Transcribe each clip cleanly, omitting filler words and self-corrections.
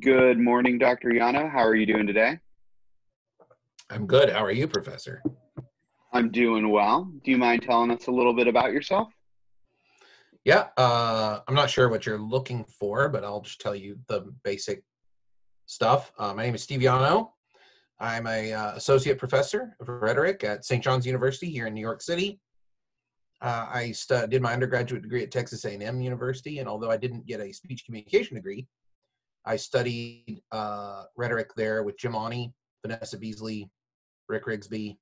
Good morning, Dr. Llano. How are you doing today? I'm good. How are you, Professor? I'm doing well. Do you mind telling us a little bit about yourself? Yeah, I'm not sure what you're looking for, but I'll just tell you the basic stuff. My name is Steve Llano. I'm a associate professor of rhetoric at St. John's University here in New York City. I did my undergraduate degree at Texas A&M University, and although I didn't get a speech communication degree, I studied rhetoric there with Jim Awney, Vanessa Beasley, Rick Rigsby.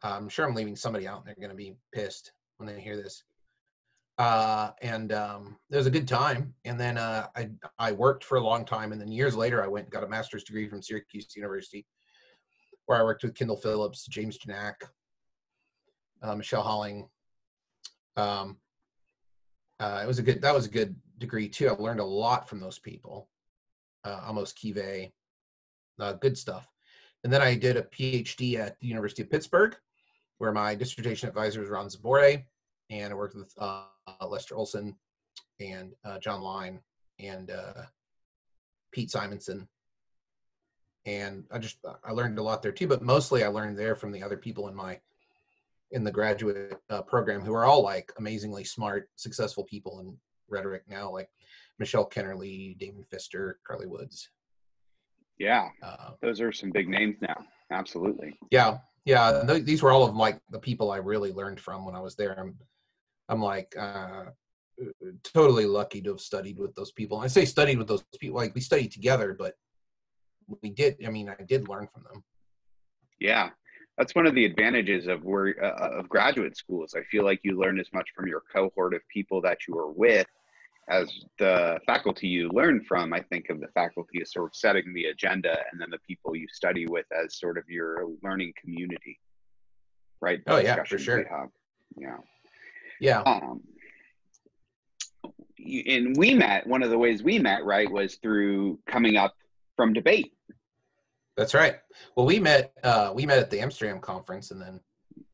I'm sure I'm leaving somebody out, and they're going to be pissed when they hear this. It was a good time. And then I worked for a long time, and then years later I went and got a master's degree from Syracuse University, where I worked with Kendall Phillips, James Janak, Michelle Holling. That was a good degree too. I learned a lot from those people. Amos Kive, good stuff. And then I did a PhD at the University of Pittsburgh, where my dissertation advisor was Ron Zabore, and I worked with Lester Olson and John Line and Pete Simonson. And I learned a lot there too, but mostly I learned there from the other people in the graduate program who are all like amazingly smart, successful people in rhetoric now, like Michelle Kennerly, Damon Pfister, Carly Woods. Yeah, those are some big names now. Absolutely. Yeah. These were all of like the people I really learned from when I was there. I'm like totally lucky to have studied with those people. And I say studied with those people, like we studied together, but I did learn from them. Yeah, that's one of the advantages of graduate schools. I feel like you learn as much from your cohort of people that you are with as the faculty you learn from. I think of the faculty as sort of setting the agenda, and then the people you study with as sort of your learning community, right? Oh yeah, for sure. Yeah. And we met, one of the ways we met, right, was through coming up from debate. That's right. Well, we met at the Amsterdam conference, and then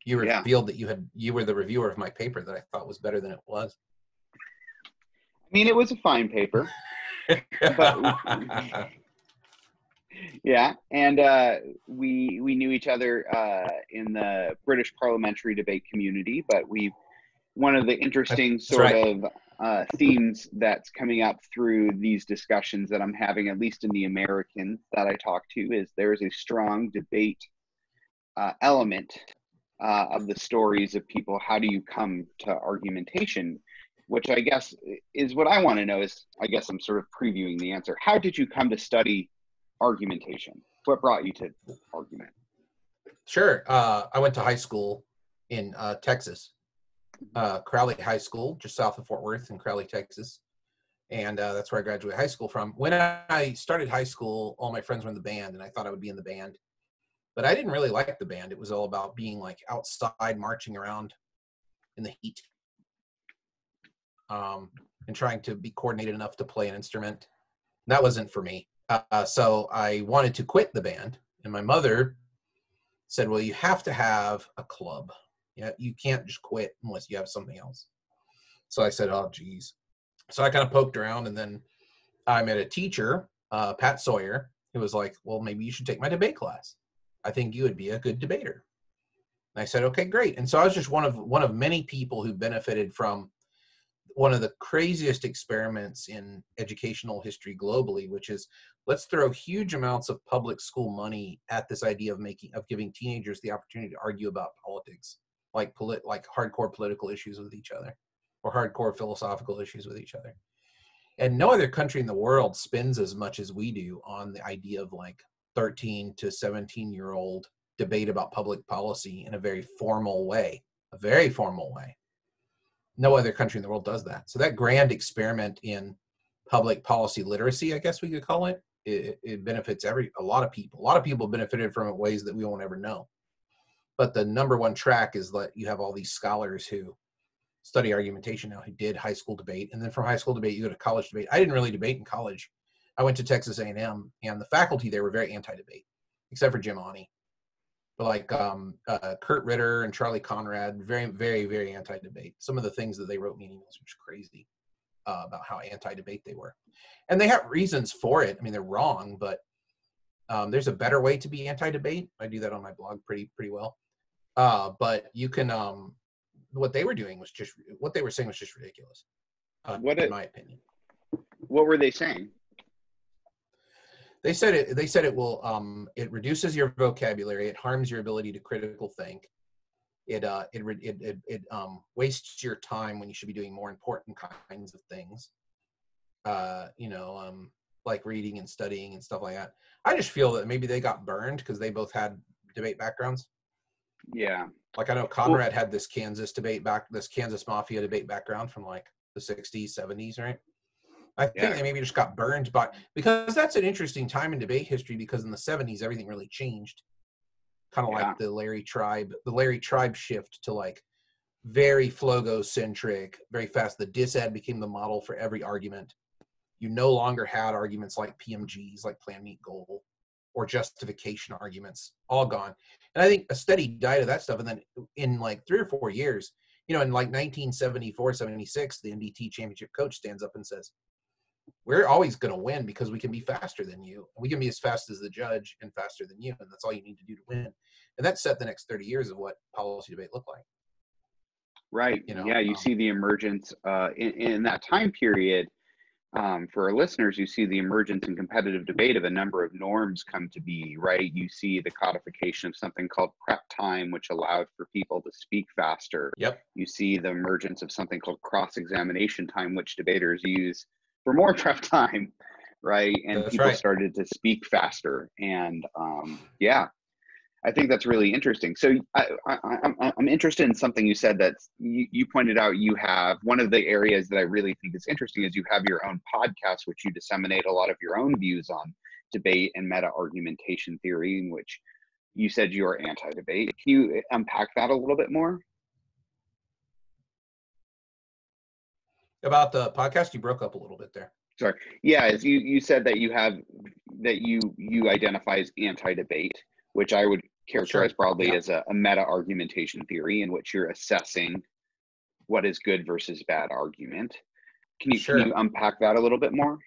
you revealed that you were the reviewer of my paper that I thought was better than it was. I mean, it was a fine paper. But, yeah, and we knew each other in the British parliamentary debate community, but one of the interesting of themes that's coming up through these discussions that I'm having, at least in the Americans that I talk to, is there is a strong debate element of the stories of people. How do you come to argumentation? Which I guess is what I want to know. Is, I guess I'm sort of previewing the answer. How did you come to study argumentation? What brought you to argument? Sure. I went to high school in Texas, Crowley High School, just south of Fort Worth in Crowley, Texas. And that's where I graduated high school from. When I started high school, all my friends were in the band, and I thought I would be in the band. But I didn't really like the band. It was all about being like outside, marching around in the heat. And trying to be coordinated enough to play an instrument. That wasn't for me. So I wanted to quit the band. And my mother said, well, you have to have a club. Yeah, you can't just quit unless you have something else. So I said, oh, geez. So I kind of poked around, and then I met a teacher, Pat Sawyer, who was like, well, maybe you should take my debate class. I think you would be a good debater. And I said, okay, great. And so I was just one of many people who benefited from one of the craziest experiments in educational history globally, which is let's throw huge amounts of public school money at this idea of giving teenagers the opportunity to argue about politics, like hardcore political issues with each other, or hardcore philosophical issues with each other. And no other country in the world spends as much as we do on the idea of like 13 to 17-year-old debate about public policy in a very formal way. No other country in the world does that. So that grand experiment in public policy literacy, I guess we could call it, it benefits a lot of people. A lot of people benefited from it in ways that we won't ever know. But the number one track is that you have all these scholars who study argumentation now, who did high school debate. And then from high school debate, you go to college debate. I didn't really debate in college. I went to Texas A&M, and the faculty there were very anti-debate, except for Jim Awney. But like Kurt Ritter and Charlie Conrad, very, very, very anti-debate. Some of the things that they wrote in emails was crazy. about how anti-debate they were. And they have reasons for it. I mean, they're wrong, but there's a better way to be anti-debate. I do that on my blog pretty well. But you can, what they were saying was just ridiculous, in my opinion. What were they saying? They said it will, it reduces your vocabulary. It harms your ability to critical think. It wastes your time when you should be doing more important kinds of things. Like reading and studying and stuff like that. I just feel that maybe they got burned because they both had debate backgrounds. Yeah. Like I know Conrad had this Kansas Mafia debate background from like the 60s, 70s, right? I think they maybe just got burned because that's an interesting time in debate history, because in the 70s everything really changed. Kind of like the Larry Tribe shift to like very flogo-centric, very fast. The disad became the model for every argument. You no longer had arguments like PMGs, like plan, meet, goal, or justification arguments, all gone. And I think a steady diet of that stuff. And then in like 3 or 4 years, in like 1974, 76, the NDT championship coach stands up and says, we're always going to win because we can be faster than you. We can be as fast as the judge and faster than you. And that's all you need to do to win. And that set the next 30 years of what policy debate looked like. Right. You see the emergence in that time period. For our listeners, you see the emergence in competitive debate of a number of norms come to be, right? You see the codification of something called prep time, which allowed for people to speak faster. Yep. You see the emergence of something called cross-examination time, which debaters use for more prep time, right? And that's people right. started to speak faster. And I think that's really interesting. So I'm interested in something you said that you pointed out. You have one of the areas that I really think is interesting is you have your own podcast, which you disseminate a lot of your own views on debate and meta argumentation theory, in which you said you are anti-debate. Can you unpack that a little bit more? About the podcast, you broke up a little bit there. Sorry. Yeah, as you said that you identify as anti-debate, which I would characterize broadly as a meta argumentation theory in which you're assessing what is good versus bad argument. Can you unpack that a little bit more?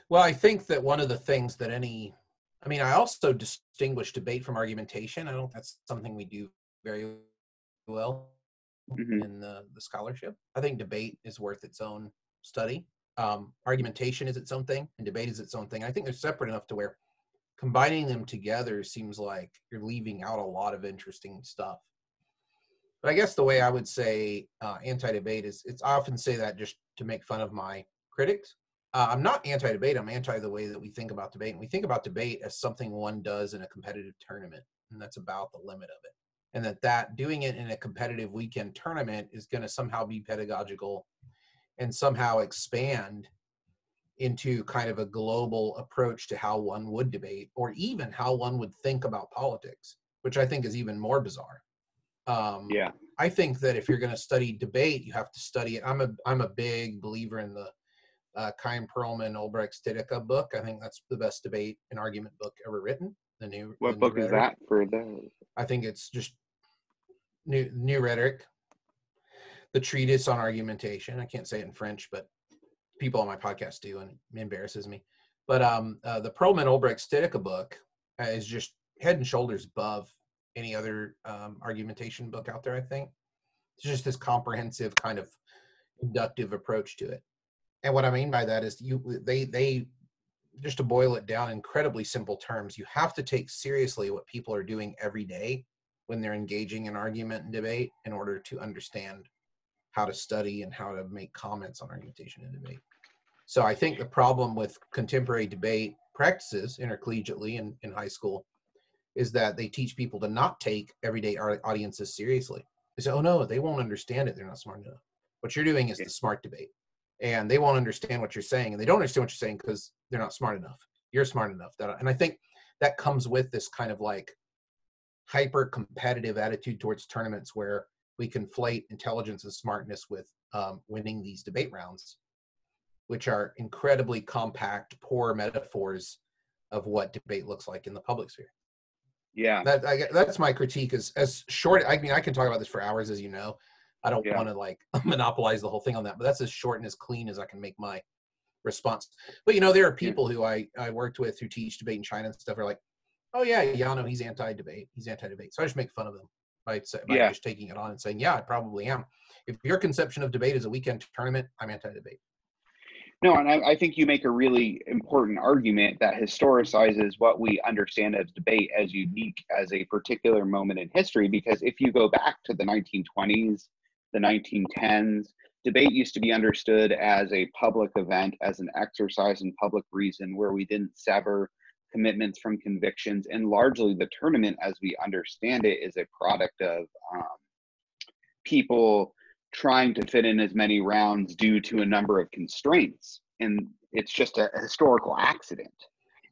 Well, I think that one of the things that I also distinguish debate from argumentation. That's something we do very well in the scholarship. I think debate is worth its own study. Argumentation is its own thing, and debate is its own thing. I think they're separate enough to where combining them together seems like you're leaving out a lot of interesting stuff. But I guess the way I would say anti-debate is, I often say that just to make fun of my critics. I'm not anti-debate. I'm anti the way that we think about debate. And we think about debate as something one does in a competitive tournament. And that's about the limit of it. And that doing it in a competitive weekend tournament is going to somehow be pedagogical and somehow expand into kind of a global approach to how one would debate, or even how one would think about politics, which I think is even more bizarre. I think that if you're going to study debate, you have to study it. I'm a big believer in the Chaim Perlman Ulbricht Stidicka book. I think that's the best debate and argument book ever written. What book is that for those? I think it's just New Rhetoric, the treatise on argumentation. I can't say it in French, but people on my podcast do, and it embarrasses me. But the Perlman Ulbricht Stidicka book is just head and shoulders above any other argumentation book out there, I think. It's just this comprehensive kind of inductive approach to it. And what I mean by that is they just to boil it down in incredibly simple terms, you have to take seriously what people are doing every day when they're engaging in argument and debate in order to understand how to study and how to make comments on argumentation and debate. So I think the problem with contemporary debate practices intercollegiately in high school is that they teach people to not take everyday audiences seriously. They say, oh no, they won't understand it. They're not smart enough. What you're doing is the smart debate. And they won't understand what you're saying. And they don't understand what you're saying because they're not smart enough. You're smart enough. And I think that comes with this kind of like hyper competitive attitude towards tournaments where we conflate intelligence and smartness with winning these debate rounds, which are incredibly compact, poor metaphors of what debate looks like in the public sphere. Yeah, That's my critique. As short. I mean, I can talk about this for hours, as you know, I don't Yeah. want to like monopolize the whole thing on that, but that's as short and as clean as I can make my response. But you know, there are people who I worked with who teach debate in China and stuff are like, oh yeah, Llano, he's anti-debate. He's anti-debate. So I just make fun of them by Yeah. just taking it on and saying, yeah, I probably am. If your conception of debate is a weekend tournament, I'm anti-debate. No, and I think you make a really important argument that historicizes what we understand as debate as unique as a particular moment in history. Because if you go back to the 1920s, the 1910s, debate used to be understood as a public event, as an exercise in public reason, where we didn't sever commitments from convictions. And largely the tournament, as we understand it, is a product of people trying to fit in as many rounds due to a number of constraints. And it's just a historical accident.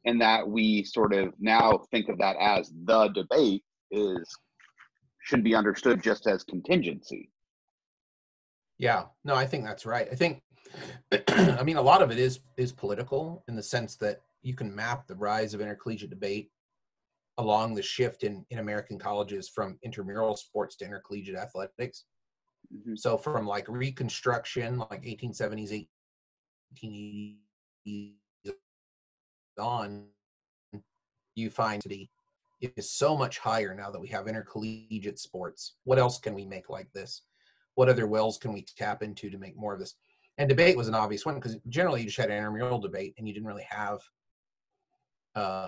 And that we sort of now think of that as the debate should be understood just as contingency. Yeah, no, I think that's right. I think, I mean, a lot of it is political in the sense that you can map the rise of intercollegiate debate along the shift in American colleges from intramural sports to intercollegiate athletics. Mm-hmm. So from like Reconstruction, like 1870s, 1880s on, you find it is so much higher now that we have intercollegiate sports. What else can we make like this? What other wells can we tap into to make more of this? And debate was an obvious one because generally you just had an intramural debate and you didn't really have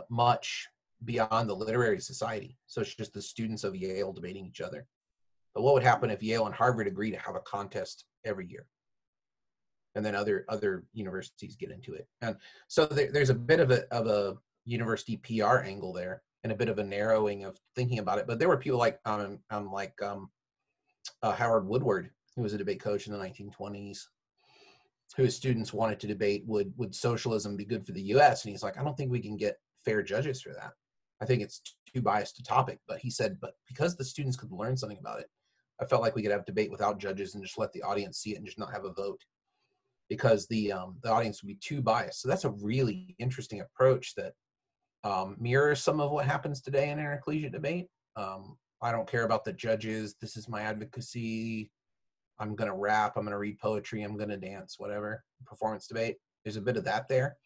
much beyond the literary society. So it's just the students of Yale debating each other. But what would happen if Yale and Harvard agree to have a contest every year? And then other universities get into it. And so there's a bit of a university PR angle there and a bit of a narrowing of thinking about it. But there were people like Howard Woodward, who was a debate coach in the 1920s, whose students wanted to debate, would socialism be good for the US? And he's like, I don't think we can get fair judges for that. I think it's too biased a topic. But he said, but because the students could learn something about it, I felt like we could have debate without judges and just let the audience see it and just not have a vote, because the audience would be too biased. So that's a really interesting approach that mirrors some of what happens today in intercollegiate debate. I don't care about the judges. This is my advocacy. I'm going to rap. I'm going to read poetry. I'm going to dance, whatever. Performance debate. There's a bit of that there.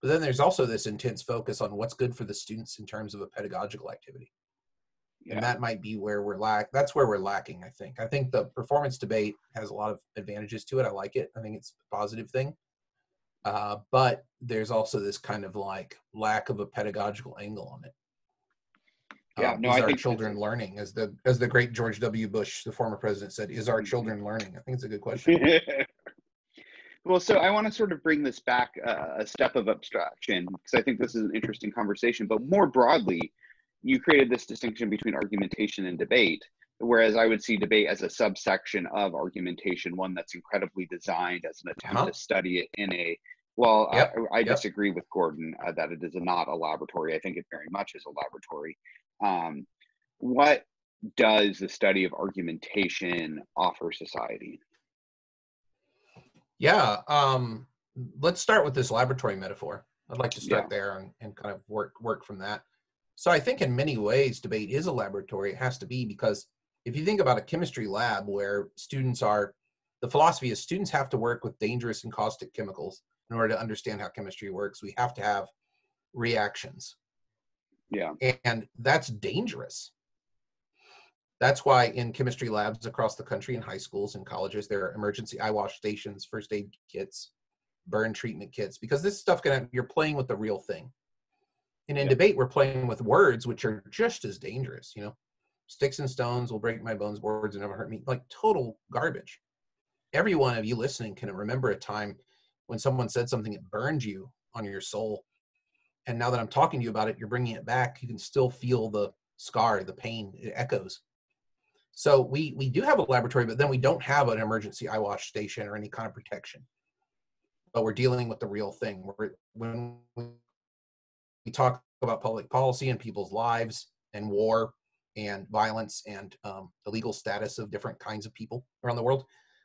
But then there's also this intense focus on what's good for the students in terms of a pedagogical activity. Yeah. And that might be where that's where we're lacking, I think. I think the performance debate has a lot of advantages to it. I like it. I think it's a positive thing. But there's also this kind of like lack of a pedagogical angle on it. Yeah, no, I think children learning, as the great George W. Bush, the former president, said, is our children learning? I think it's a good question. Well, so I want to sort of bring this back a step of abstraction, because I think this is an interesting conversation. But more broadly, you created this distinction between argumentation and debate, whereas I would see debate as a subsection of argumentation, one that's incredibly designed as an attempt to study it in a, well, I disagree with Gordon that it is not a laboratory. I think it very much is a laboratory. What does the study of argumentation offer society? Yeah, let's start with this laboratory metaphor. I'd like to start there and kind of work from that. So I think in many ways, debate is a laboratory. It has to be, because if you think about a chemistry lab where the philosophy is students have to work with dangerous and caustic chemicals in order to understand how chemistry works. We have to have reactions. Yeah. And that's dangerous. That's why in chemistry labs across the country, in high schools and colleges, there are emergency eye wash stations, first aid kits, burn treatment kits, because this stuff you're playing with the real thing. And in debate, we're playing with words, which are just as dangerous. You know, sticks and stones will break my bones, words will never hurt me. Like total garbage. Every one of you listening can remember a time when someone said something that burned you on your soul. And now that I'm talking to you about it, you're bringing it back. You can still feel the scar, the pain, it echoes. So we do have a laboratory, but then we don't have an emergency eye wash station or any kind of protection. But we're dealing with the real thing. When we talk about public policy and people's lives and war and violence and the legal status of different kinds of people around the world,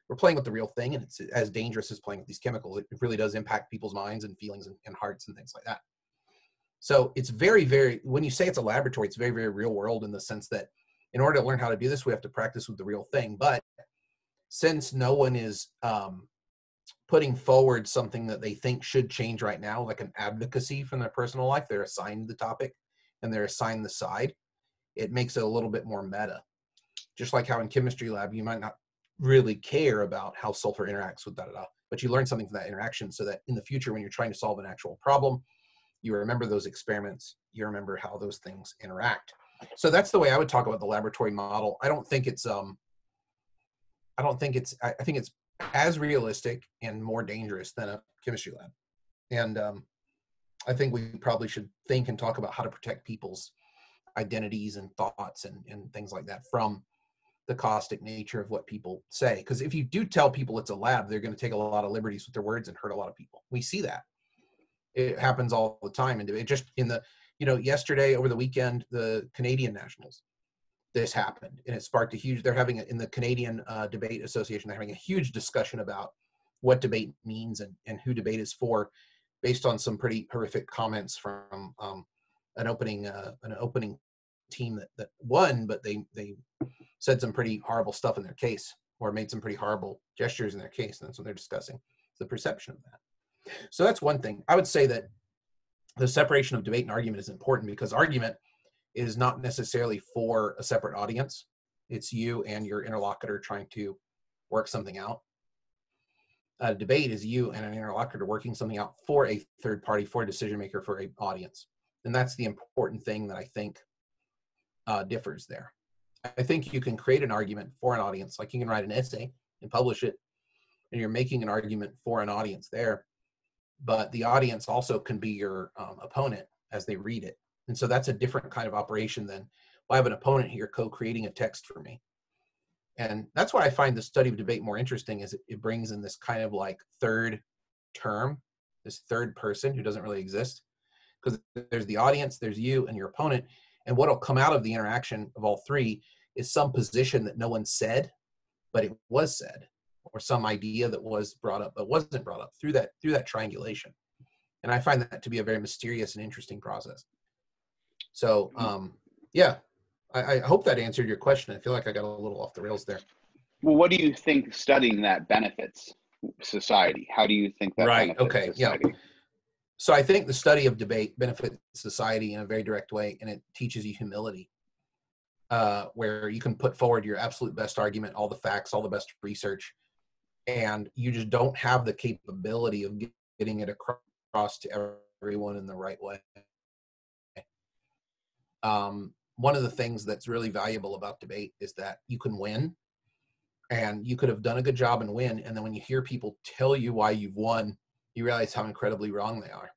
we're playing with the real thing, and it's as dangerous as playing with these chemicals. It really does impact people's minds and feelings and hearts and things like that. So it's very, very, when you say it's a laboratory, it's very, very real world in the sense that in order to learn how to do this, we have to practice with the real thing. But since no one is putting forward something that they think should change right now, like an advocacy from their personal life, they're assigned the topic and they're assigned the side. It makes it a little bit more meta. Just like how in chemistry lab, you might not really care about how sulfur interacts with da-da-da, but you learn something from that interaction so that in the future, when you're trying to solve an actual problem, you remember those experiments, you remember how those things interact. So that's the way I would talk about the laboratory model. I think it's as realistic and more dangerous than a chemistry lab. And I think we probably should think and talk about how to protect people's identities and thoughts and things like that from the caustic nature of what people say. Because if you do tell people it's a lab, they're going to take a lot of liberties with their words and hurt a lot of people. We see that. It happens all the time. And it just yesterday over the weekend, the Canadian Nationals, this happened and it sparked they're having in the Canadian Debate Association, they're having a huge discussion about what debate means and who debate is for, based on some pretty horrific comments from an opening team that won, but they said some pretty horrible stuff in their case, or made some pretty horrible gestures in their case, and that's what they're discussing. It's the perception of that. So that's one thing. I would say that the separation of debate and argument is important, because argument is not necessarily for a separate audience. It's you and your interlocutor trying to work something out. A debate is you and an interlocutor working something out for a third party, for a decision maker, for an audience. And that's the important thing that I think differs there. I think you can create an argument for an audience, like you can write an essay and publish it, and you're making an argument for an audience there. But the audience also can be your opponent as they read it. And so that's a different kind of operation than, well, I have an opponent here co-creating a text for me. And that's why I find the study of debate more interesting, is it brings in this kind of like third term, this third person who doesn't really exist. Because there's the audience, there's you and your opponent. And what'll come out of the interaction of all three is some position that no one said, but it was said, or some idea that was brought up but wasn't brought up through that triangulation. And I find that to be a very mysterious and interesting process. So yeah, I hope that answered your question. I feel like I got a little off the rails there. Well, what do you think studying that benefits society? How do you think that benefits society? Yeah. So I think the study of debate benefits society in a very direct way, and it teaches you humility, where you can put forward your absolute best argument, all the facts, all the best research, and you just don't have the capability of getting it across to everyone in the right way. One of the things that's really valuable about debate is that you can win, and you could have done a good job and win, and then when you hear people tell you why you've won, you realize how incredibly wrong they are,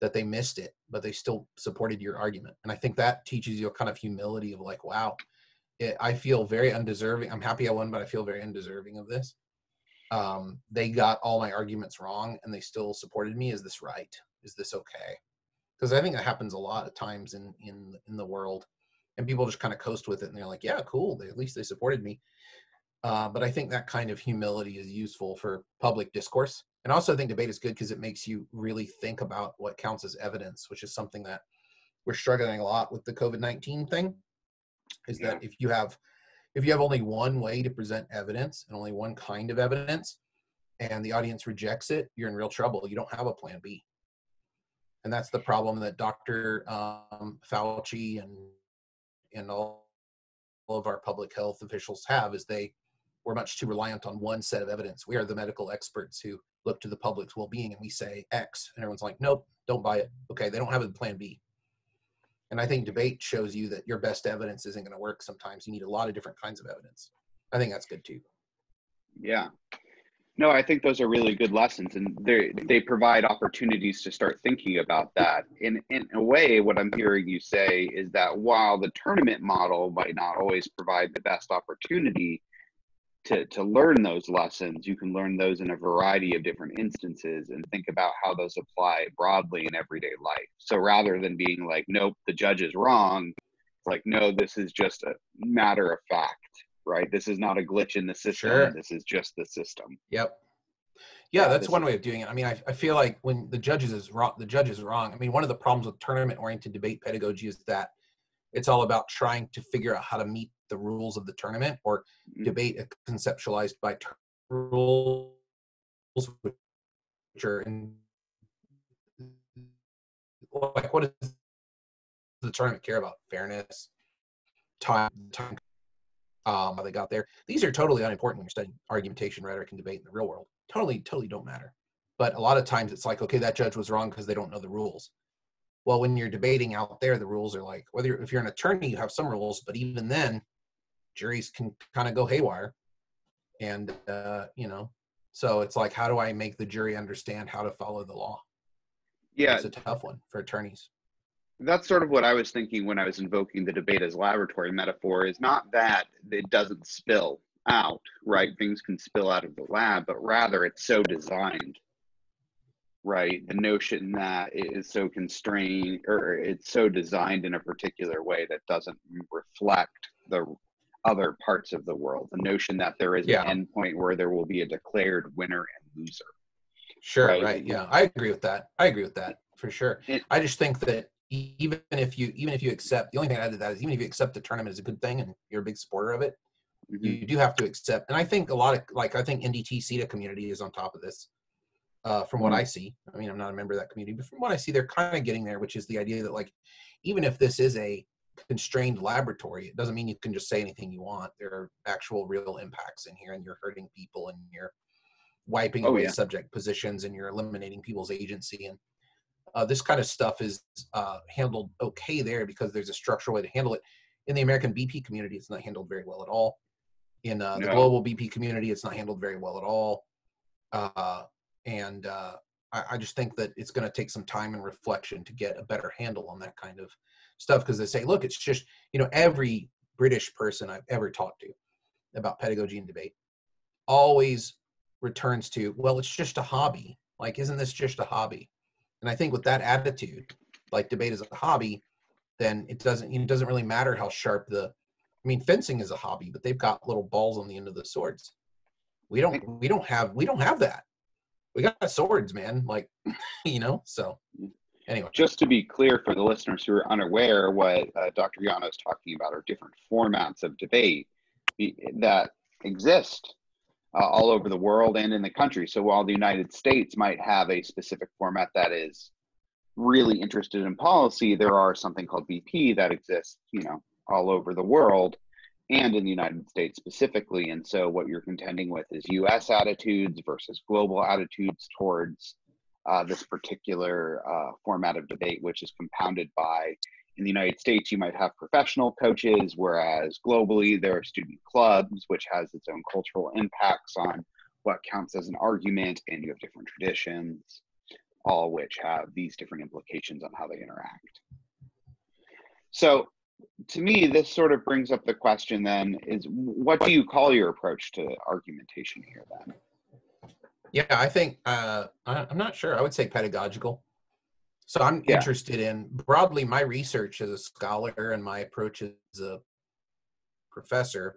that they missed it, but they still supported your argument. And I think that teaches you a kind of humility of like, wow, I feel very undeserving. I'm happy I won, but I feel very undeserving of this. They got all my arguments wrong and they still supported me. Is this right? Is this okay? Because I think that happens a lot of times in the world, and people just kind of coast with it and they're like, yeah, cool. At least they supported me. But I think that kind of humility is useful for public discourse. And also I think debate is good because it makes you really think about what counts as evidence, which is something that we're struggling a lot with the COVID-19 thing, is that if you have only one way to present evidence and only one kind of evidence, and the audience rejects it, you're in real trouble. You don't have a plan B. And that's the problem that Dr. Fauci and all of our public health officials have, is we're much too reliant on one set of evidence. We are the medical experts who look to the public's well-being, and we say X, and everyone's like, nope, don't buy it. Okay, they don't have a plan B. And I think debate shows you that your best evidence isn't going to work sometimes. You need a lot of different kinds of evidence. I think that's good too. Yeah. No, I think those are really good lessons, and they provide opportunities to start thinking about that. In a way, what I'm hearing you say is that while the tournament model might not always provide the best opportunity to learn those lessons, you can learn those in a variety of different instances and think about how those apply broadly in everyday life. So rather than being like, nope, the judge is wrong, it's like, no, this is just a matter of fact, right? This is not a glitch in the system. Sure. This is just the system. Yep. Yeah, that's one way of doing it. I mean, I feel like when the judge is wrong, the judge is wrong. I mean, one of the problems with tournament-oriented debate pedagogy is that It's all about trying to figure out how to meet the rules of the tournament, or debate conceptualized by rules, which are in, like, what does the tournament care about? Fairness, time, how they got there. These are totally unimportant when you're studying argumentation, rhetoric, and debate in the real world. Totally don't matter. But a lot of times it's like, okay, that judge was wrong because they don't know the rules. Well, when you're debating out there, the rules are like, if you're an attorney, you have some rules, but even then, juries can kind of go haywire. And, so it's like, how do I make the jury understand how to follow the law? Yeah. It's a tough one for attorneys. That's sort of what I was thinking when I was invoking the debate as laboratory metaphor, is not that it doesn't spill out, right? Things can spill out of the lab, but rather it's so designed, right? The notion that it is so constrained, or it's so designed in a particular way that doesn't reflect the other parts of the world. The notion that there is an endpoint where there will be a declared winner and loser. Sure, right. Yeah, I agree with that. For sure. I just think that even if you accept, the only thing I add to that is, even if you accept the tournament is a good thing and you're a big supporter of it, you do have to accept. And I think I think NDT-CETA community is on top of this. From what I see, I mean, I'm not a member of that community, but from what I see, they're kind of getting there, which is the idea that, like, even if this is a constrained laboratory, it doesn't mean you can just say anything you want. There are actual real impacts in here, and you're hurting people, and you're wiping away subject positions, and you're eliminating people's agency. And this kind of stuff is handled okay there because there's a structural way to handle it. In the American BP community, it's not handled very well at all. In the global BP community, it's not handled very well at all. I just think that it's going to take some time and reflection to get a better handle on that kind of stuff, because they say, look, it's just, every British person I've ever talked to about pedagogy and debate always returns to, well, it's just a hobby. Like, isn't this just a hobby? And I think with that attitude, like debate is a hobby, then it doesn't really matter how sharp fencing is a hobby, but they've got little balls on the end of the swords. We don't have that. We got swords, man. Like, so anyway. Just to be clear for the listeners who are unaware, what Dr. Llano is talking about are different formats of debate that exist all over the world and in the country. So while the United States might have a specific format that is really interested in policy, there are something called BP that exists, all over the world and in the United States specifically. And so what you're contending with is US attitudes versus global attitudes towards this particular format of debate, which is compounded by, in the United States, you might have professional coaches, whereas globally there are student clubs, which has its own cultural impacts on what counts as an argument, and you have different traditions, all which have these different implications on how they interact. So to me, this sort of brings up the question then, is what do you call your approach to argumentation here then? Yeah, I think, I'm not sure. I would say pedagogical. So I'm interested in, broadly, my research as a scholar and my approach as a professor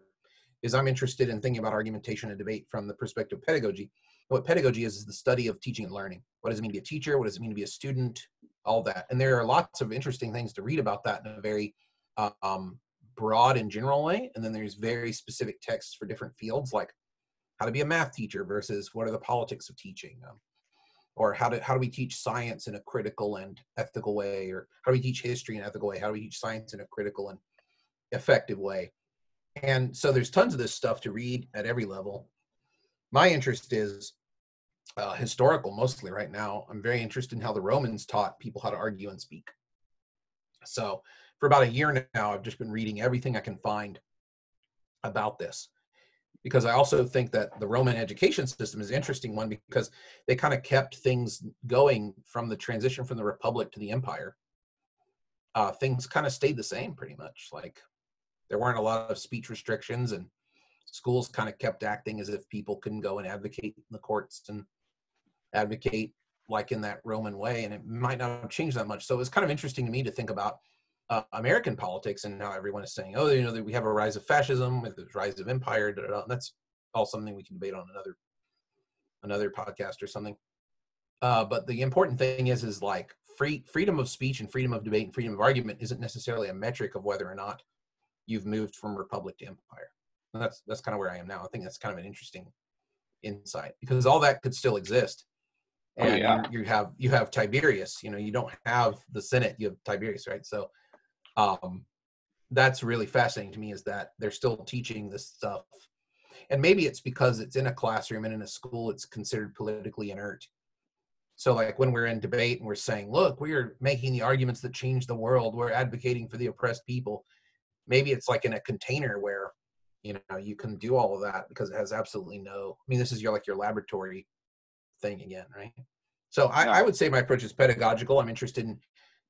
is, I'm interested in thinking about argumentation and debate from the perspective of pedagogy. What pedagogy is the study of teaching and learning. What does it mean to be a teacher? What does it mean to be a student? All that. And there are lots of interesting things to read about that in a very broad and general way. And then there's very specific texts for different fields, like how to be a math teacher versus what are the politics of teaching, or how do we teach science in a critical and ethical way, or how do we teach history in an ethical way, how do we teach science in a critical and effective way. And so there's tons of this stuff to read at every level. My interest is historical mostly right now. I'm very interested in how the Romans taught people how to argue and speak. So for about a year now, I've just been reading everything I can find about this, because I also think that the Roman education system is an interesting one, because they kind of kept things going from the transition from the Republic to the Empire. Things kind of stayed the same pretty much. Like, there weren't a lot of speech restrictions, and schools kind of kept acting as if people couldn't go and advocate in the courts and advocate like in that Roman way, and it might not have changed that much. So it was kind of interesting to me to think about American politics and how everyone is saying, oh, that we have a rise of fascism, with the rise of empire, and that's all something we can debate on another podcast or something. But the important thing is like, freedom of speech and freedom of debate and freedom of argument isn't necessarily a metric of whether or not you've moved from republic to empire. And that's kind of where I am now. I think that's kind of an interesting insight, because all that could still exist. And you have Tiberius, you don't have the Senate, you have Tiberius, right? So that's really fascinating to me, is that they're still teaching this stuff. And maybe it's because it's in a classroom and in a school, it's considered politically inert. So like when we're in debate and we're saying, look, we're making the arguments that change the world, we're advocating for the oppressed people. Maybe it's like in a container where, you can do all of that because it has absolutely no, this is your laboratory thing again, right? So I would say my approach is pedagogical. I'm interested in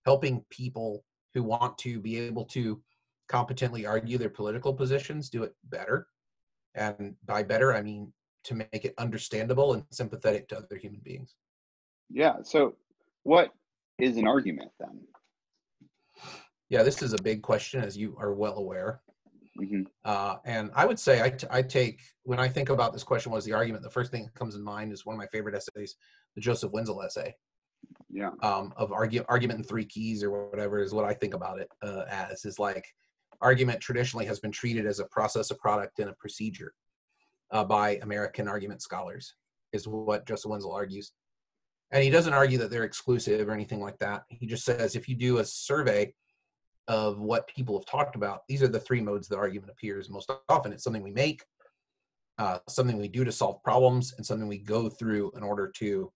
helping people who want to be able to competently argue their political positions do it better. And by better, I mean to make it understandable and sympathetic to other human beings. Yeah. So what is an argument then? Yeah, this is a big question, as you are well aware. Mm-hmm. And I would say I take, when I think about this question, what is the argument, the first thing that comes in mind is one of my favorite essays, the Joseph Wenzel essay. Yeah. Of argument in 3 keys or whatever is what I think about it as, is like argument traditionally has been treated as a process, a product, and a procedure by American argument scholars, is what Joseph Wenzel argues. And he doesn't argue that they're exclusive or anything like that. He just says, if you do a survey of what people have talked about, these are the 3 modes the argument appears most often. It's something we make, something we do to solve problems, and something we go through in order to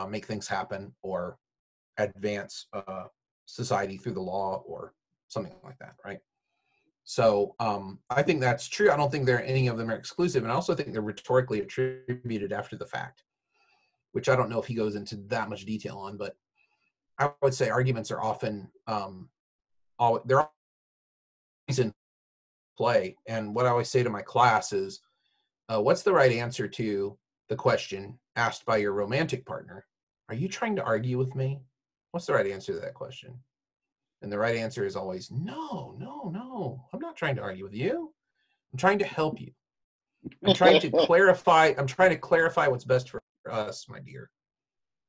make things happen or advance society through the law or something like that, right? So I think that's true. I don't think any of them are exclusive. And I also think they're rhetorically attributed after the fact, which I don't know if he goes into that much detail on, but I would say arguments are often, they're always in play. And what I always say to my class is, what's the right answer to the question asked by your romantic partner? Are you trying to argue with me? What's the right answer to that question? And the right answer is always, no, I'm not trying to argue with you. I'm trying to help you. I'm trying to clarify what's best for us, my dear.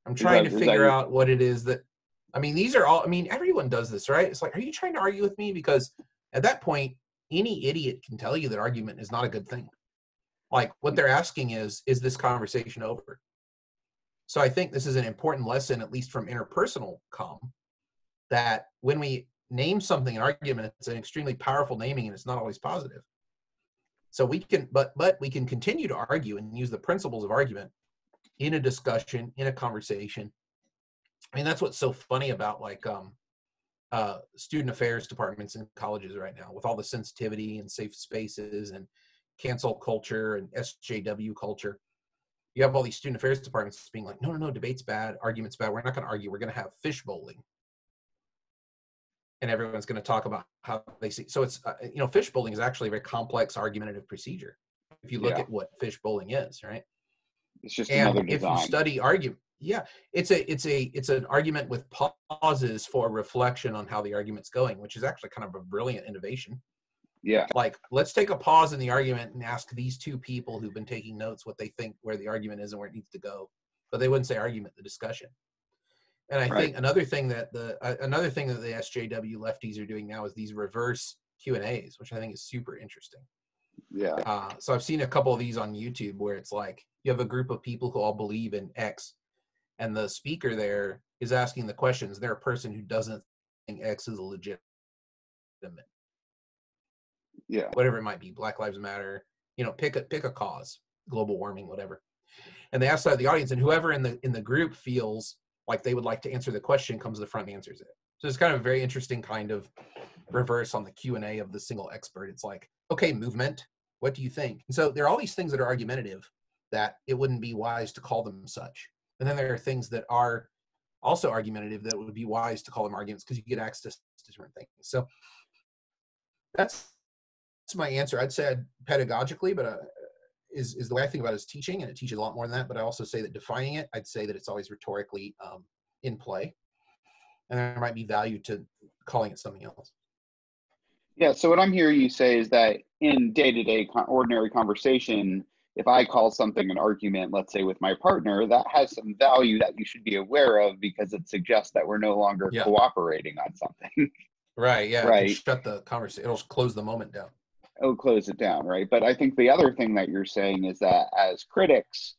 I'm trying to figure out what it is that, these are all, everyone does this, right? It's like, are you trying to argue with me? Because at that point, any idiot can tell you that argument is not a good thing. Like, what they're asking is this conversation over? So I think this is an important lesson, at least from interpersonal comm, that when we name something an argument, it's an extremely powerful naming, and it's not always positive. So we can, but we can continue to argue and use the principles of argument in a discussion, in a conversation. That's what's so funny about student affairs departments in colleges right now, with all the sensitivity and safe spaces and cancel culture and SJW culture. You have all these student affairs departments being like, no, debate's bad, argument's bad, we're not going to argue, we're going to have fish bowling. And everyone's going to talk about how they see. So it's, fish bowling is actually a very complex argumentative procedure. If you look at what fish bowling is, right? It's just another design. If you study argument, it's an argument with pauses for reflection on how the argument's going, which is actually kind of a brilliant innovation. Yeah. Like, let's take a pause in the argument and ask these 2 people who've been taking notes what they think where the argument is and where it needs to go. But they wouldn't say argument, the discussion. And I think another thing that the SJW lefties are doing now is these reverse Q&As, which I think is super interesting. Yeah. So I've seen a couple of these on YouTube where it's like you have a group of people who all believe in X, and the speaker there is asking the questions. They're a person who doesn't think X is a legitimate. Yeah. Whatever it might be, Black Lives Matter, pick a cause, global warming, whatever. And they ask that of the audience, and whoever in the group feels like they would like to answer the question comes to the front and answers it. So it's kind of a very interesting kind of reverse on the Q&A of the single expert. It's like, okay, movement, what do you think? And so there are all these things that are argumentative that it wouldn't be wise to call them such. And then there are things that are also argumentative that would be wise to call them arguments because you get access to different things. So that's my answer. I'd say pedagogically, but is the way I think about it is teaching, and it teaches a lot more than that. But I also say that defining it, I'd say that it's always rhetorically in play, and there might be value to calling it something else. Yeah. So what I'm hearing you say is that in day-to-day ordinary conversation, if I call something an argument, let's say with my partner, that has some value that you should be aware of because it suggests that we're no longer cooperating on something. Right. Yeah. Right. It can shut the conversation. It'll close the moment down. It'll close it down. Right. But I think the other thing that you're saying is that as critics,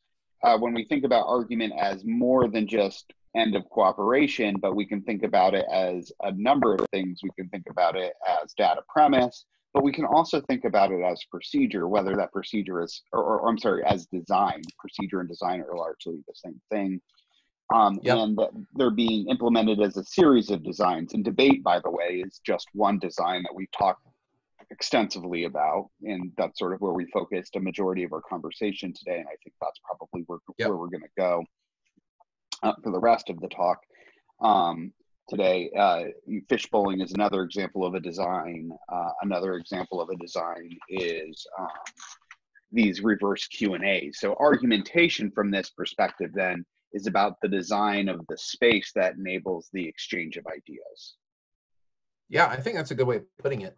when we think about argument as more than just end of cooperation, but we can think about it as a number of things. We can think about it as data premise, but we can also think about it as procedure, whether that procedure is, or I'm sorry, as design. Procedure and design are largely the same thing. And that they're being implemented as a series of designs. And debate, by the way, is just one design that we've talked extensively about, and that's sort of where we focused a majority of our conversation today. And I think that's probably where we're going to go for the rest of the talk today. Fish bowling is another example of a design. Another example of a design is these reverse Q&As. So argumentation from this perspective then is about the design of the space that enables the exchange of ideas. Yeah, I think that's a good way of putting it.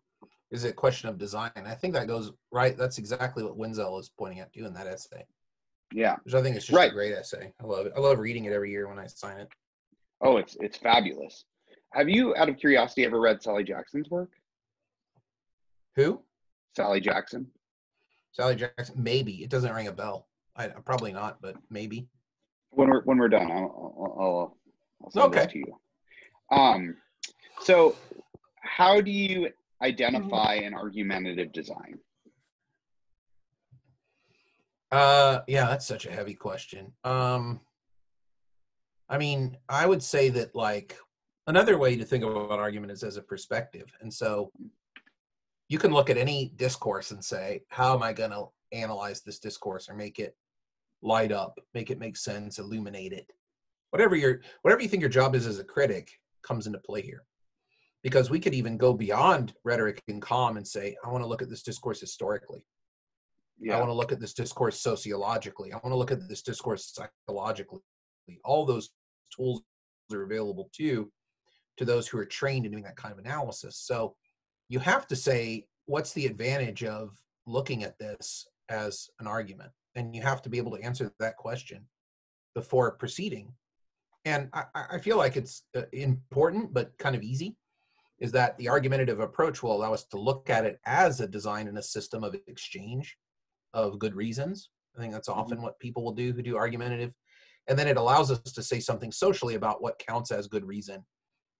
Is it a question of design? I think that goes right. That's exactly what Wenzel is pointing at too in that essay. Yeah, which I think is just a great essay. I love it. I love reading it every year when I sign it. Oh, it's fabulous. Have you, out of curiosity, ever read Sally Jackson's work? Who? Sally Jackson. Sally Jackson. Maybe. It doesn't ring a bell. Probably not, but maybe. When we're done, I'll send this to you. So how do you identify an argumentative design? Yeah, that's such a heavy question. I mean, I would say that like another way to think about argument is as a perspective. And so you can look at any discourse and say, how am I going to analyze this discourse or make it light up, make it make sense, illuminate it? Whatever you think your job is as a critic comes into play here. Because we could even go beyond rhetoric and calm and say, I want to look at this discourse historically. Yeah. I want to look at this discourse sociologically. I want to look at this discourse psychologically. All those tools are available to those who are trained in doing that kind of analysis. So you have to say, what's the advantage of looking at this as an argument? And you have to be able to answer that question before proceeding. And I feel like it's important, but kind of easy, is that the argumentative approach will allow us to look at it as a design and a system of exchange of good reasons. I think that's often what people will do who do argumentative. And then it allows us to say something socially about what counts as good reason,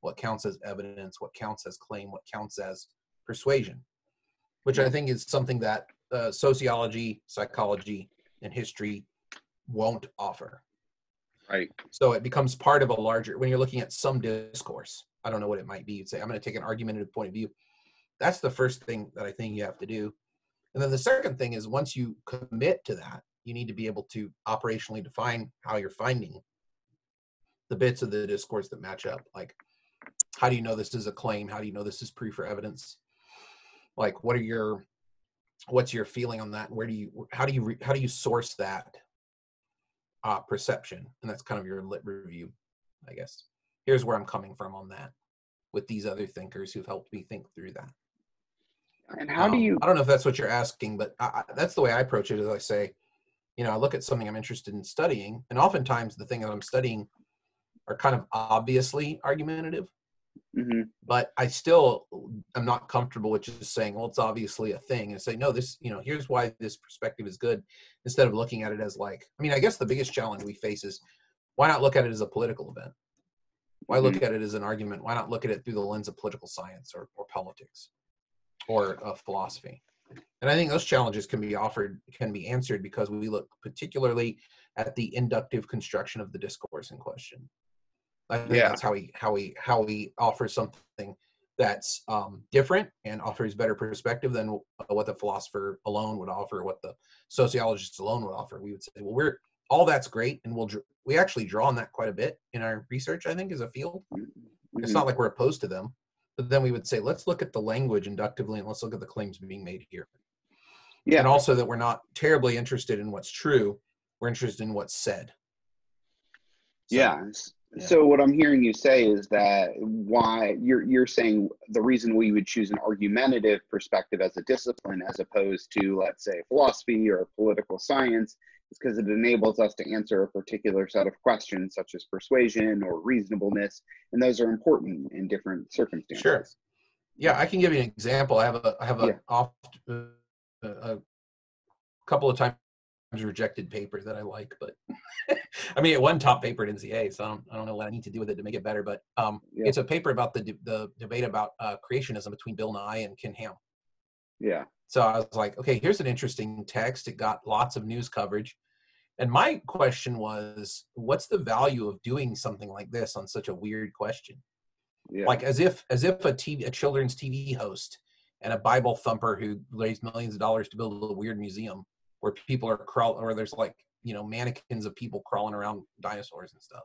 what counts as evidence, what counts as claim, what counts as persuasion, which I think is something that sociology, psychology, and history won't offer. Right. So it becomes part of a larger, when you're looking at some discourse, I don't know what it might be. You'd say, I'm going to take an argumentative point of view. That's the first thing that I think you have to do. And then the second thing is, once you commit to that, you need to be able to operationally define how you're finding the bits of the discourse that match up. Like, how do you know this is a claim? How do you know this is proof or evidence? Like, what's your feeling on that? How do you source that perception? And that's kind of your lit review, I guess. Here's where I'm coming from on that with these other thinkers who've helped me think through that. And how do you... I don't know if that's what you're asking, but that's the way I approach it. Is I say, I look at something I'm interested in studying, and oftentimes the thing that I'm studying are kind of obviously argumentative, but I still am not comfortable with just saying, well, it's obviously a thing, and say, no, this, here's why this perspective is good, instead of looking at it as like, I guess the biggest challenge we face is, why not look at it as a political event? Why look at it as an argument? Why not look at it through the lens of political science or politics or philosophy? And I think those challenges can be answered because we look particularly at the inductive construction of the discourse in question. I think that's how we offer something that's different and offers better perspective than what the philosopher alone would offer, what the sociologist alone would offer. We would say, well, all that's great, and we actually draw on that quite a bit in our research, I think, as a field. It's not like we're opposed to them, but then we would say, let's look at the language inductively, and let's look at the claims being made here. Yeah. And also that we're not terribly interested in what's true. We're interested in what's said. So. Yeah. So what I'm hearing you say is that why you're saying the reason we would choose an argumentative perspective as a discipline as opposed to, let's say, philosophy or political science is because it enables us to answer a particular set of questions such as persuasion or reasonableness, and those are important in different circumstances. Sure. Yeah, I can give you an example. I have Yeah. a couple of times rejected paper that I like, but I mean, it won top paper at NCA, so I don't know what I need to do with it to make it better. But it's a paper about the debate about creationism between Bill Nye and Ken Ham. Yeah. So I was like, okay, here's an interesting text. It got lots of news coverage, and my question was, what's the value of doing something like this on such a weird question? Yeah. Like as if a children's TV host and a Bible thumper who raised millions of dollars to build a weird museum where people are or there's like, mannequins of people crawling around dinosaurs and stuff.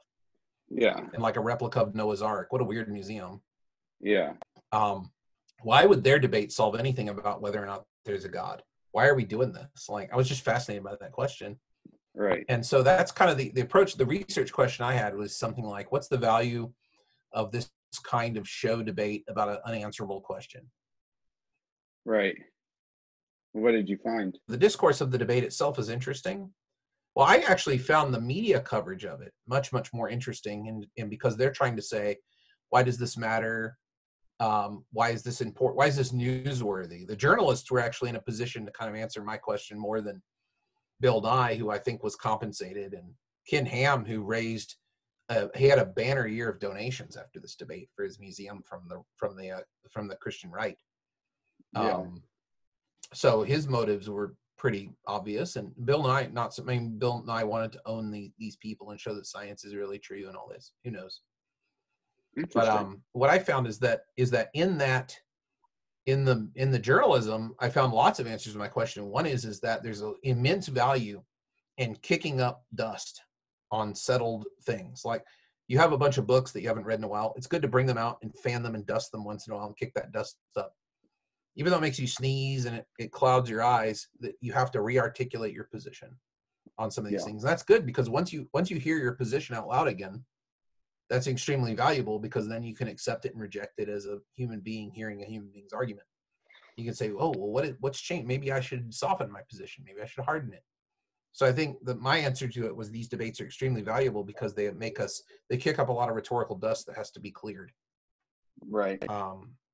Yeah. And like a replica of Noah's Ark. What a weird museum. Yeah. Why would their debate solve anything about whether or not there's a God? Why are we doing this? Like, I was just fascinated by that question. Right. And so that's kind of the approach. The research question I had was something like, what's the value of this kind of show debate about an unanswerable question? Right. What did you find? The discourse of the debate itself is interesting. Well, I actually found the media coverage of it much, much more interesting. And because they're trying to say, why does this matter? Why is this important? Why is this newsworthy? The journalists were actually in a position to kind of answer my question more than Bill Nye, who I think was compensated, and Ken Ham, who raised, he had a banner year of donations after this debate for his museum from the Christian right. Yeah. So his motives were pretty obvious, and Bill Nye, Bill Nye wanted to own these people and show that science is really true and all this. Who knows? But what I found is that in the journalism, I found lots of answers to my question. One is that there's an immense value in kicking up dust on settled things. Like, you have a bunch of books that you haven't read in a while. It's good to bring them out and fan them and dust them once in a while and kick that dust up. Even though it makes you sneeze and it clouds your eyes, that you have to re-articulate your position on some of these things. And that's good, because once you hear your position out loud again, that's extremely valuable, because then you can accept it and reject it as a human being hearing a human being's argument. You can say, oh, well, what's changed? Maybe I should soften my position. Maybe I should harden it. So I think that my answer to it was these debates are extremely valuable because they kick up a lot of rhetorical dust that has to be cleared. Right.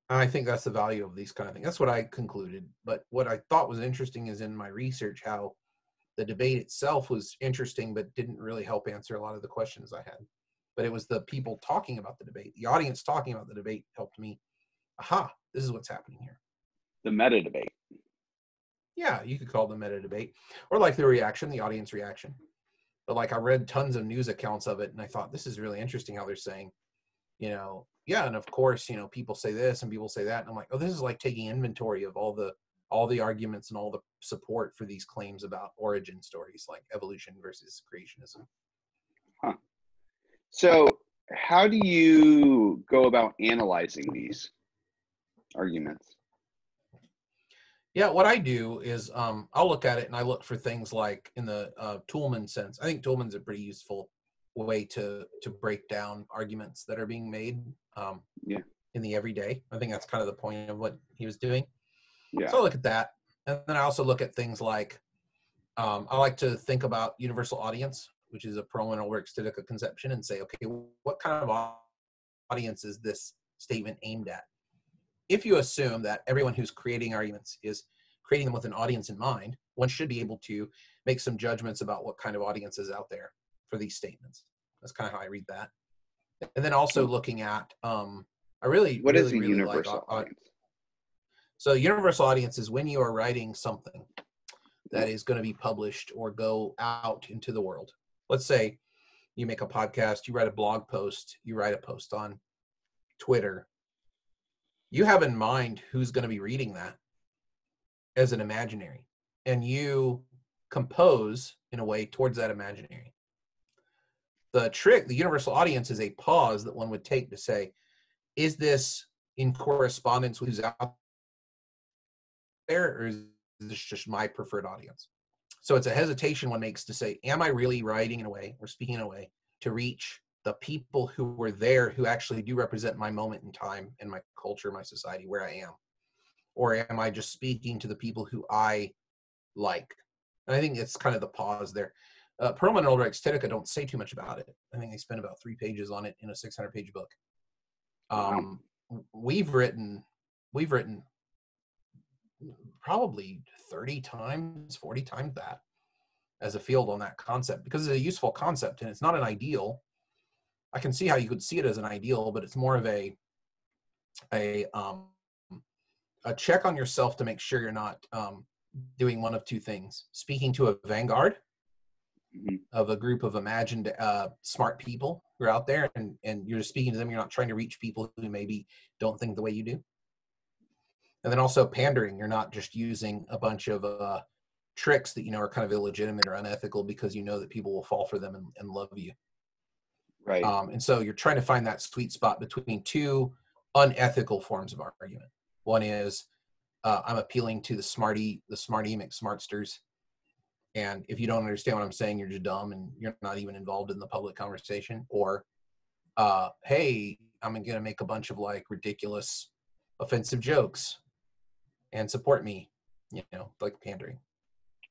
I think that's the value of these kind of things. That's what I concluded. But what I thought was interesting is in my research how the debate itself was interesting, but didn't really help answer a lot of the questions I had. But it was the people talking about the debate, the audience talking about the debate, helped me. Aha, this is what's happening here. The meta debate. Yeah, you could call it the meta debate, or like the audience reaction. But like, I read tons of news accounts of it, and I thought, this is really interesting how they're saying, yeah, and of course, people say this and people say that. And I'm like, oh, this is like taking inventory of all the arguments and all the support for these claims about origin stories, like evolution versus creationism. Huh. So how do you go about analyzing these arguments? Yeah, what I do is I'll look at it and I look for things like in the Toulmin sense. I think Toulmin's a pretty useful way to break down arguments that are being made in the everyday. I think that's kind of the point of what he was doing. Yeah. So I look at that. And then I also look at things like, I like to think about universal audience, which is a pronominal or extidica conception, and say, okay, what kind of audience is this statement aimed at? If you assume that everyone who's creating arguments is creating them with an audience in mind, one should be able to make some judgments about what kind of audience is out there for these statements. That's kind of how I read that. And then also looking at, What is a universal audience? So universal audience is when you are writing something that is going to be published or go out into the world. Let's say you make a podcast, you write a blog post, you write a post on Twitter. You have in mind who's going to be reading that as an imaginary, and you compose in a way towards that imaginary. The universal audience, is a pause that one would take to say, is this in correspondence with who's out there, or is this just my preferred audience? So it's a hesitation one makes to say, am I really writing in a way or speaking in a way to reach the people who were there who actually do represent my moment in time and my culture, my society, where I am? Or am I just speaking to the people who I like? And I think it's kind of the pause there. Perlman and Ulrich's Titica don't say too much about it. I think they spend about 3 pages on it in a 600-page book. Wow. We've written probably 30 times, 40 times that as a field on that concept, because it's a useful concept and it's not an ideal. I can see how you could see it as an ideal, but it's more of a check on yourself to make sure you're not doing one of two things: speaking to a vanguard of a group of imagined smart people who are out there, and you're just speaking to them. You're not trying to reach people who maybe don't think the way you do. And then also pandering. You're not just using a bunch of tricks that are kind of illegitimate or unethical because you know that people will fall for them and love you. Right. And so you're trying to find that sweet spot between two unethical forms of argument. One is I'm appealing to the smarty McSmartsters, and if you don't understand what I'm saying, you're just dumb and you're not even involved in the public conversation. Or hey, I'm going to make a bunch of like ridiculous, offensive jokes and support me, like pandering.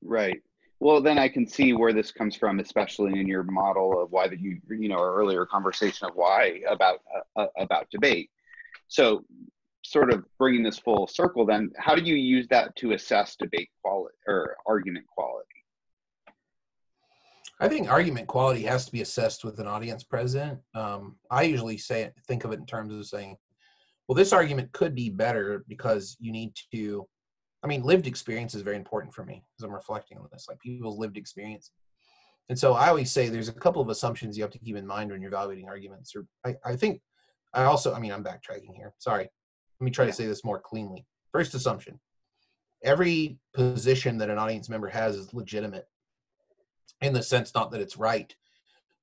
Right. Well, then I can see where this comes from, especially in your model of why that our earlier conversation of why about debate. So, sort of bringing this full circle, then how do you use that to assess debate quality or argument quality? I think argument quality has to be assessed with an audience present. I usually think of it in terms of saying, well, this argument could be better because you need to. Lived experience is very important for me as I'm reflecting on this, like people's lived experience. And so I always say there's a couple of assumptions you have to keep in mind when you're evaluating arguments. Or I think I also, I'm backtracking here. Sorry. Let me try to say this more cleanly. First assumption: every position that an audience member has is legitimate, in the sense not that it's right,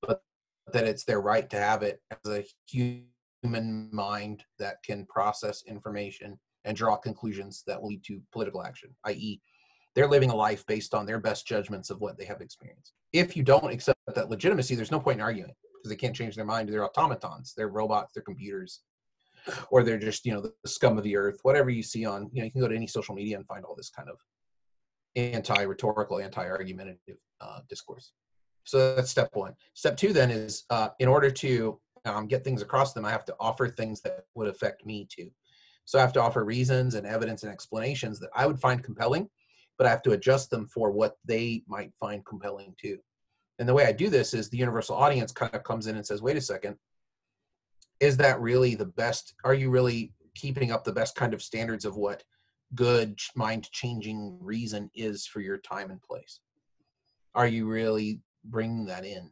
but that it's their right to have it as a human mind that can process information and draw conclusions that will lead to political action, i.e., they're living a life based on their best judgments of what they have experienced. If you don't accept that legitimacy, there's no point in arguing, because they can't change their mind. They're automatons, they're robots, they're computers, or they're just, the scum of the earth, whatever you see on, you can go to any social media and find all this kind of anti-rhetorical, anti-argumentative discourse. So that's step one. Step two then is, in order to get things across to them, I have to offer things that would affect me too. So I have to offer reasons and evidence and explanations that I would find compelling, but I have to adjust them for what they might find compelling too. And the way I do this is the universal audience kind of comes in and says, wait a second, is that really the best? Are you really keeping up the best kind of standards of what good mind-changing reason is for your time and place? Are you really bringing that in?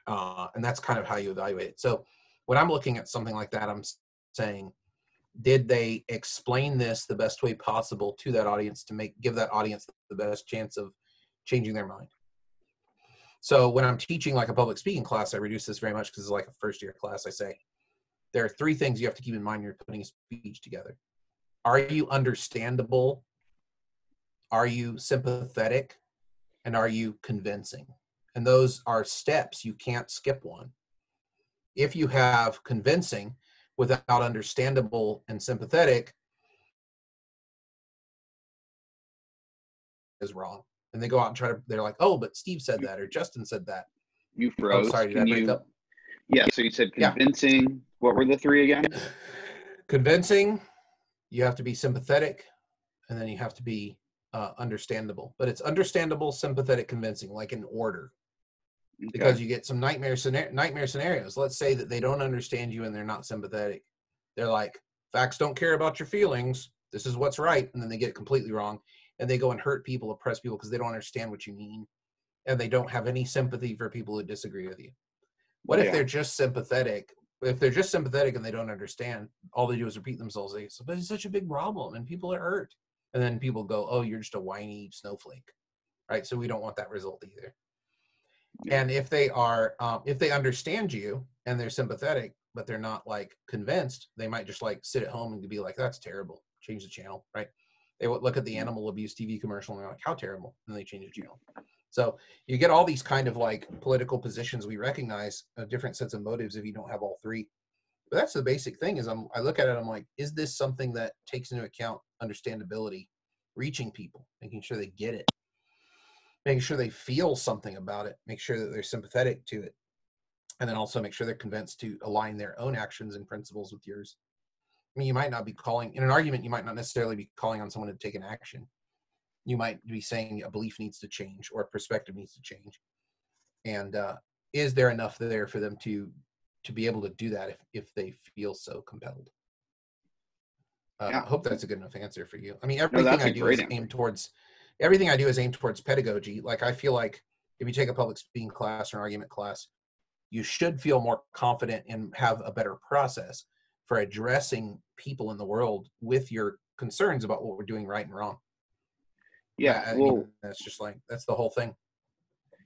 And that's kind of how you evaluate it. So when I'm looking at something like that, I'm saying, did they explain this the best way possible to that audience to give that audience the best chance of changing their mind? So when I'm teaching like a public speaking class, I reduce this very much because it's like a first-year class. I say, there are 3 things you have to keep in mind when you're putting a speech together. Are you understandable? Are you sympathetic? And are you convincing? And those are steps. You can't skip one. If you have convincing without understandable and sympathetic, is wrong. And they go out and they're like, oh, but Steve said that, or Justin said that. You froze. Oh, sorry, did I break up? Yeah, so you said convincing. Yeah. What were the 3 again? Convincing, you have to be sympathetic, and then you have to be understandable. But it's understandable, sympathetic, convincing, like in order. Okay. Because you get some nightmare scenarios. Let's say that they don't understand you and they're not sympathetic. They're like, facts don't care about your feelings. This is what's right. And then they get it completely wrong. And they go and hurt people, oppress people, because they don't understand what you mean. And they don't have any sympathy for people who disagree with you. What if they're just sympathetic? If they're just sympathetic and they don't understand, all they do is repeat themselves. They say, but it's such a big problem and people are hurt. And then people go, oh, you're just a whiny snowflake. Right? So we don't want that result either. And if they are, if they understand you and they're sympathetic, but they're not like convinced, they might just like sit at home and be like, that's terrible. Change the channel, right? They would look at the animal abuse TV commercial and they're like, how terrible. And they change the channel. So you get all these kind of like political positions we recognize different sets of motives if you don't have all three. But that's the basic thing is I look at it, I'm like, is this something that takes into account understandability, reaching people, making sure they get it, making sure they feel something about it, make sure that they're sympathetic to it, and then also make sure they're convinced to align their own actions and principles with yours. I mean, you might not be calling, in an argument, you might not necessarily be calling on someone to take an action. You might be saying a belief needs to change or a perspective needs to change. And is there enough there for them to be able to do that if they feel so compelled? I hope that's a good enough answer for you. I mean, everything I do is aimed towards pedagogy. Like, I feel like if you take a public speaking class or an argument class, you should feel more confident and have a better process for addressing people in the world with your concerns about what we're doing right and wrong. Yeah, I mean, that's just like, that's the whole thing.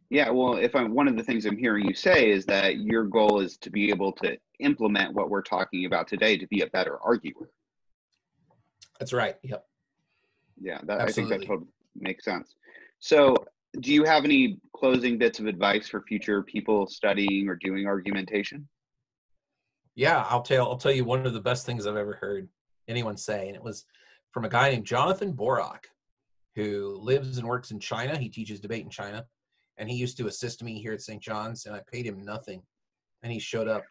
Yeah, well, one of the things I'm hearing you say is that your goal is to be able to implement what we're talking about today to be a better arguer. That's right. Yep. Yeah, I think that totally makes sense. So, do you have any closing bits of advice for future people studying or doing argumentation? Yeah, I'll tell you one of the best things I've ever heard anyone say, and it was from a guy named Jonathan Borak, who lives and works in China. He teaches debate in China, and he used to assist me here at St. John's, and I paid him nothing. And he showed up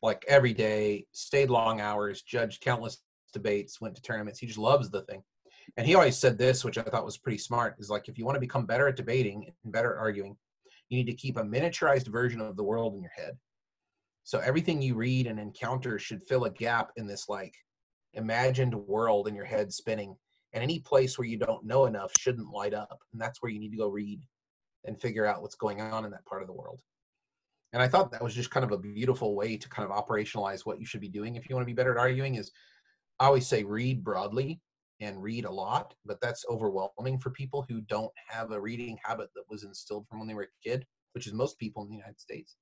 like every day, stayed long hours, judged countless debates, went to tournaments. He just loves the thing. And he always said this, which I thought was pretty smart, is like, if you want to become better at debating and better at arguing, you need to keep a miniaturized version of the world in your head. So everything you read and encounter should fill a gap in this like imagined world in your head spinning. And any place where you don't know enough shouldn't light up. And that's where you need to go read and figure out what's going on in that part of the world. And I thought that was just kind of a beautiful way to kind of operationalize what you should be doing if you want to be better at arguing. Is I always say read broadly and read a lot, but that's overwhelming for people who don't have a reading habit that was instilled from when they were a kid, which is most people in the United States.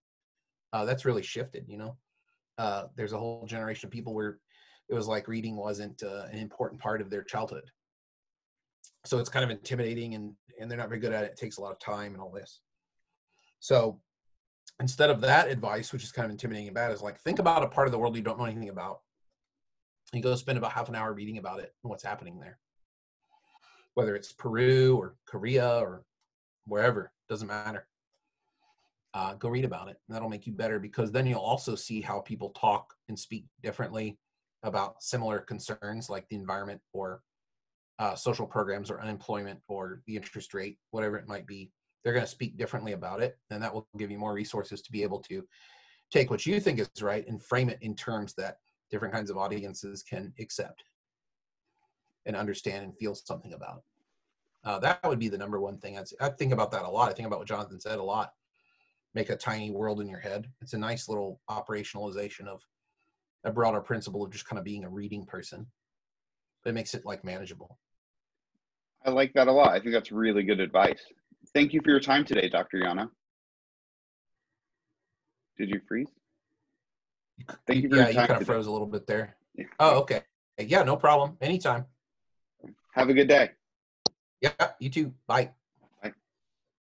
That's really shifted, you know. There's a whole generation of people where it was like reading wasn't an important part of their childhood. So it's kind of intimidating and they're not very good at it. It takes a lot of time and all this. So instead of that advice, which is kind of intimidating and bad, is like, think about a part of the world you don't know anything about. You go spend about half an hour reading about it and what's happening there. Whether it's Peru or Korea or wherever, doesn't matter. Go read about it. And that'll make you better, because then you'll also see how people talk and speak differently about similar concerns like the environment or social programs or unemployment or the interest rate, whatever it might be. They're going to speak differently about it, and that will give you more resources to be able to take what you think is right and frame it in terms that different kinds of audiences can accept and understand and feel something about. That would be the number one thing. I think about that a lot. I think about what Jonathan said a lot. Make a tiny world in your head. It's a nice little operationalization of a broader principle of just kind of being a reading person. But it makes it like manageable. I like that a lot. I think that's really good advice. Thank you for your time today, Dr. Llano. Did you freeze? Thank you for your time. Yeah, you kind of froze a little bit there. Yeah. Oh, okay. Yeah, no problem. Anytime. Have a good day. Yeah, you too. Bye.